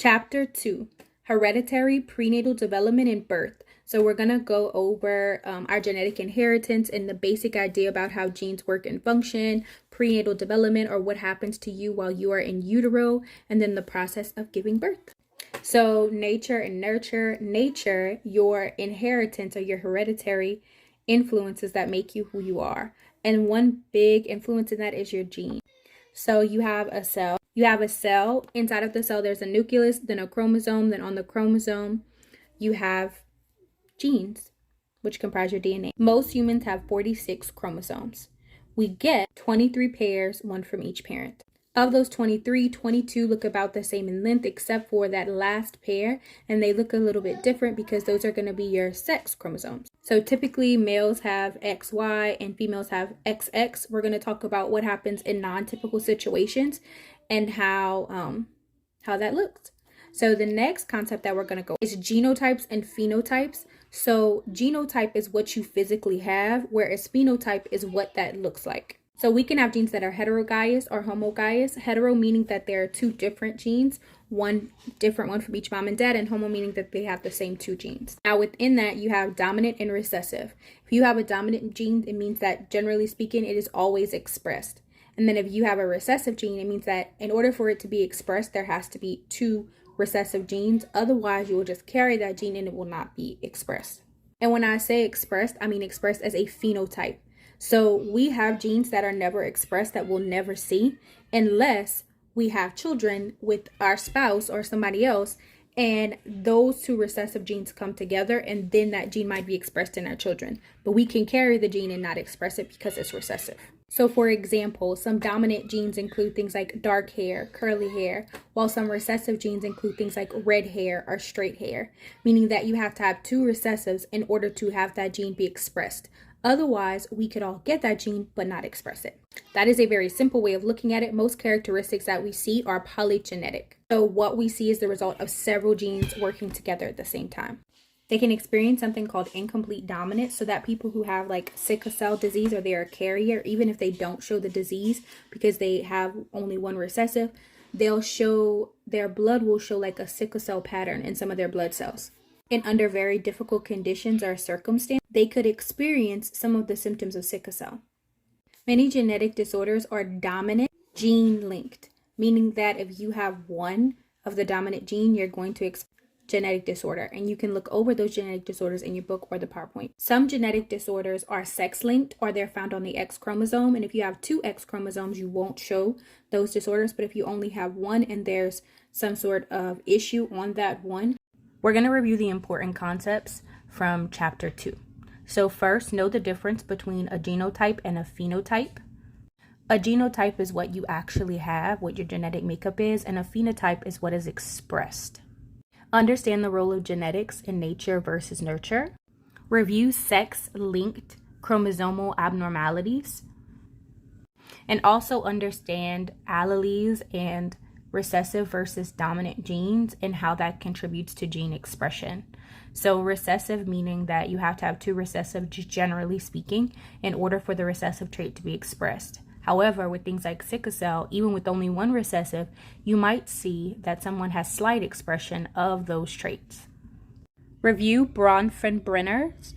Chapter 2, Hereditary, Prenatal Development, and Birth. So we're going to go over our genetic inheritance and the basic idea about how genes work and function, prenatal development, or what happens to you while you are in utero, and then the process of giving birth. So nature and nurture. Nature, your inheritance or your hereditary influences that make you who you are. And one big influence in that is your gene. So you have a cell. Inside of the cell, there's a nucleus, then a chromosome. Then on the chromosome, you have genes, which comprise your DNA. Most humans have 46 chromosomes. We get 23 pairs, one from each parent. Of those 23, 22 look about the same in length except for that last pair, and they look a little bit different because those are going to be your sex chromosomes. So typically males have XY and females have XX. We're going to talk about what happens in non-typical situations and how that looks. So the next concept that we're going to go is genotypes and phenotypes. So genotype is what you physically have, whereas phenotype is what that looks like. So we can have genes that are heterozygous or homozygous. Hetero meaning that there are two different genes, one different one from each mom and dad, and homo meaning that they have the same two genes. Now within that, you have dominant and recessive. If you have a dominant gene, it means that generally speaking, it is always expressed. And then if you have a recessive gene, it means that in order for it to be expressed, there has to be two recessive genes. Otherwise, you will just carry that gene and it will not be expressed. And when I say expressed, I mean expressed as a phenotype. So we have genes that are never expressed that we'll never see unless we have children with our spouse or somebody else, and those two recessive genes come together, and then that gene might be expressed in our children. But we can carry the gene and not express it because it's recessive. So for example, some dominant genes include things like dark hair, curly hair, while some recessive genes include things like red hair or straight hair, meaning that you have to have two recessives in order to have that gene be expressed. Otherwise, we could all get that gene but not express it. That is a very simple way of looking at it. Most characteristics that we see are polygenetic. So what we see is the result of several genes working together at the same time. They can experience something called incomplete dominance, so that people who have like sickle cell disease or they're a carrier, even if they don't show the disease because they have only one recessive, their blood will show like a sickle cell pattern in some of their blood cells. And under very difficult conditions or circumstances, they could experience some of the symptoms of sickle cell. Many genetic disorders are dominant gene linked, meaning that if you have one of the dominant gene, you're going to experience genetic disorder, and you can look over those genetic disorders in your book or the PowerPoint. Some genetic disorders are sex linked, or they're found on the X chromosome, and if you have two X chromosomes, you won't show those disorders. But if you only have one and there's some sort of issue on that one, we're going to review the important concepts from chapter 2. So first, know the difference between a genotype and a phenotype. A genotype is what you actually have, what your genetic makeup is, and a phenotype is what is expressed. Understand the role of genetics in nature versus nurture. Review sex-linked chromosomal abnormalities. And also understand alleles and recessive versus dominant genes and how that contributes to gene expression. So recessive meaning that you have to have two recessive, generally speaking, in order for the recessive trait to be expressed. However, with things like sickle cell, even with only one recessive, you might see that someone has slight expression of those traits. Review Bronfenbrenner's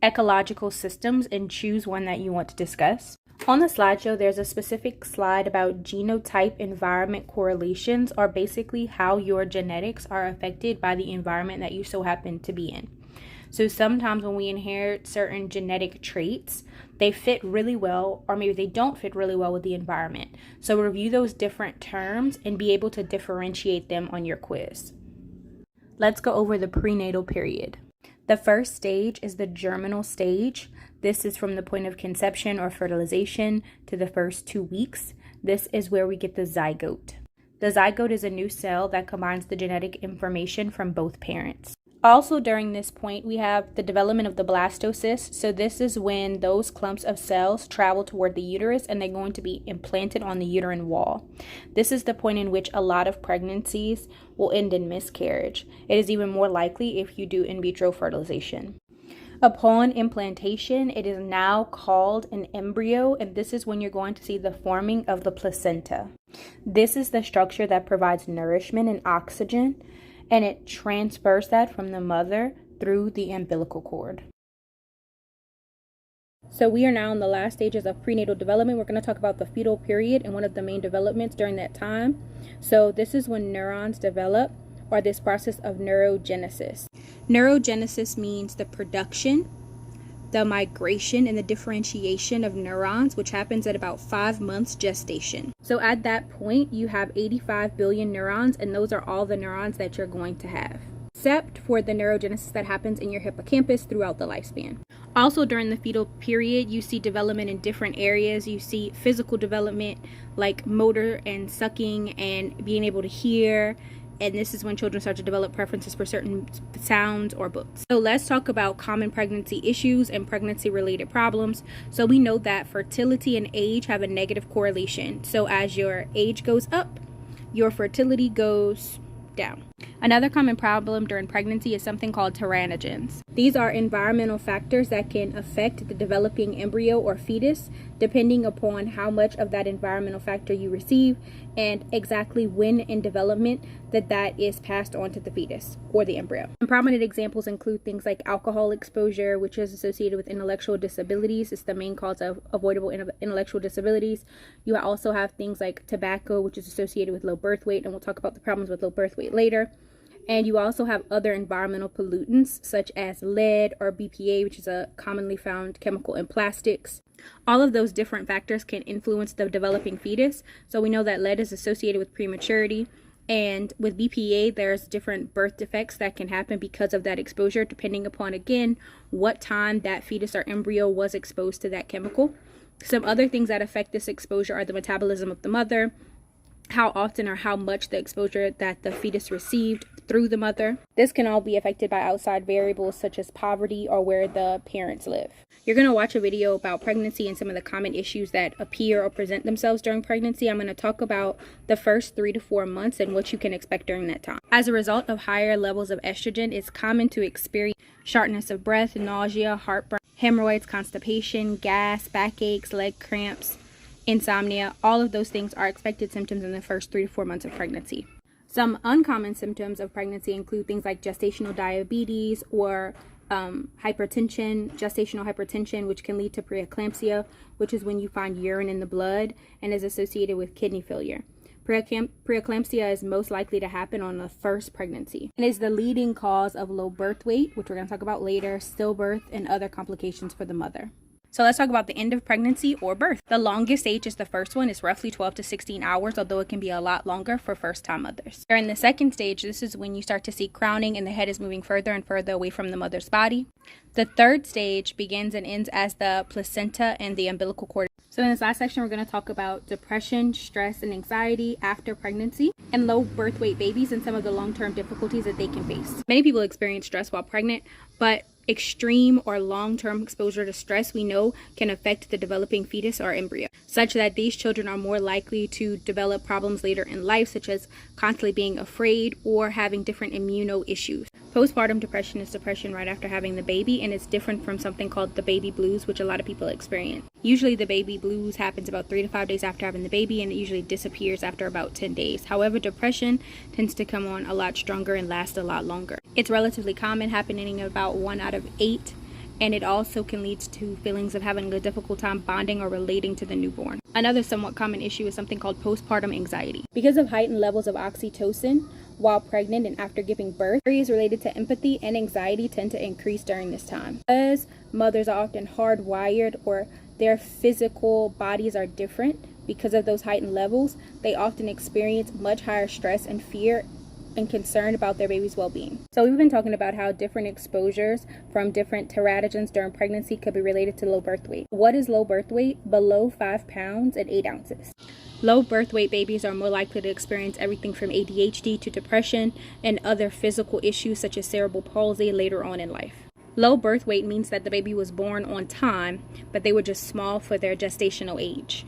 ecological systems and choose one that you want to discuss. On the slideshow, there's a specific slide about genotype environment correlations, or basically how your genetics are affected by the environment that you so happen to be in. So sometimes when we inherit certain genetic traits, they fit really well, or maybe they don't fit really well with the environment. So review those different terms and be able to differentiate them on your quiz. Let's go over the prenatal period. The first stage is the germinal stage. This is from the point of conception or fertilization to the first 2 weeks. This is where we get the zygote. The zygote is a new cell that combines the genetic information from both parents. Also during this point, we have the development of the blastocyst. So this is when those clumps of cells travel toward the uterus and they're going to be implanted on the uterine wall. This is the point in which a lot of pregnancies will end in miscarriage. It is even more likely if you do in vitro fertilization. Upon implantation, it is now called an embryo, and this is when you're going to see the forming of the placenta. This is the structure that provides nourishment and oxygen, and it transfers that from the mother through the umbilical cord. So we are now in the last stages of prenatal development. We're going to talk about the fetal period and one of the main developments during that time. So this is when neurons develop, or this process of neurogenesis. Neurogenesis means the production, the migration, and the differentiation of neurons, which happens at about 5 months gestation. So at that point, you have 85 billion neurons, and those are all the neurons that you're going to have, except for the neurogenesis that happens in your hippocampus throughout the lifespan. Also, during the fetal period, you see development in different areas. You see physical development like motor and sucking and being able to hear. And this is when children start to develop preferences for certain sounds or books. So let's talk about common pregnancy issues and pregnancy-related problems. So we know that fertility and age have a negative correlation. So as your age goes up, your fertility goes down. Another common problem during pregnancy is something called pteranogens. These are environmental factors that can affect the developing embryo or fetus, depending upon how much of that environmental factor you receive and exactly when in development that is passed on to the fetus or the embryo. And prominent examples include things like alcohol exposure, which is associated with intellectual disabilities. It's the main cause of avoidable intellectual disabilities. You also have things like tobacco, which is associated with low birth weight, and we'll talk about the problems with low birth weight later. And you also have other environmental pollutants such as lead or BPA, which is a commonly found chemical in plastics. All of those different factors can influence the developing fetus. So we know that lead is associated with prematurity. And with BPA, there's different birth defects that can happen because of that exposure, depending upon, again, what time that fetus or embryo was exposed to that chemical. Some other things that affect this exposure are the metabolism of the mother, how often or how much the exposure that the fetus received through the mother. This can all be affected by outside variables such as poverty or where the parents live. You're going to watch a video about pregnancy and some of the common issues that appear or present themselves during pregnancy. I'm going to talk about the first 3 to 4 months and what you can expect during that time. As a result of higher levels of estrogen, it's common to experience shortness of breath, nausea, heartburn, hemorrhoids, constipation, gas, backaches, leg cramps, insomnia. All of those things are expected symptoms in the first 3 to 4 months of pregnancy. Some uncommon symptoms of pregnancy include things like gestational diabetes or hypertension, gestational hypertension, which can lead to preeclampsia, which is when you find urine in the blood and is associated with kidney failure. Preeclampsia is most likely to happen on the first pregnancy and is the leading cause of low birth weight, which we're going to talk about later, stillbirth, and other complications for the mother. So let's talk about the end of pregnancy or birth. The longest stage is the first one. It's roughly 12 to 16 hours, although it can be a lot longer for first-time mothers. During the second stage, this is when you start to see crowning and the head is moving further and further away from the mother's body. The third stage begins and ends as the placenta and the umbilical cord. So in this last section, we're going to talk about depression, stress, and anxiety after pregnancy and low birth weight babies and some of the long-term difficulties that they can face. Many people experience stress while pregnant, but extreme or long-term exposure to stress we know can affect the developing fetus or embryo, such that these children are more likely to develop problems later in life, such as constantly being afraid or having different immuno issues. Postpartum depression is depression right after having the baby, and it's different from something called the baby blues, which a lot of people experience. Usually the baby blues happens about 3 to 5 days after having the baby, and it usually disappears after about 10 days. However, depression tends to come on a lot stronger and last a lot longer. It's relatively common, happening in about 1 out of 8, and it also can lead to feelings of having a difficult time bonding or relating to the newborn. Another somewhat common issue is something called postpartum anxiety. Because of heightened levels of oxytocin while pregnant and after giving birth, areas related to empathy and anxiety tend to increase during this time. Because mothers are often hardwired or their physical bodies are different because of those heightened levels, they often experience much higher stress and fear and concerned about their baby's well-being. So we've been talking about how different exposures from different teratogens during pregnancy could be related to low birth weight. What is low birth weight? Below 5 pounds and 8 ounces. Low birth weight babies are more likely to experience everything from ADHD to depression and other physical issues such as cerebral palsy later on in life. Low birth weight means that the baby was born on time, but they were just small for their gestational age.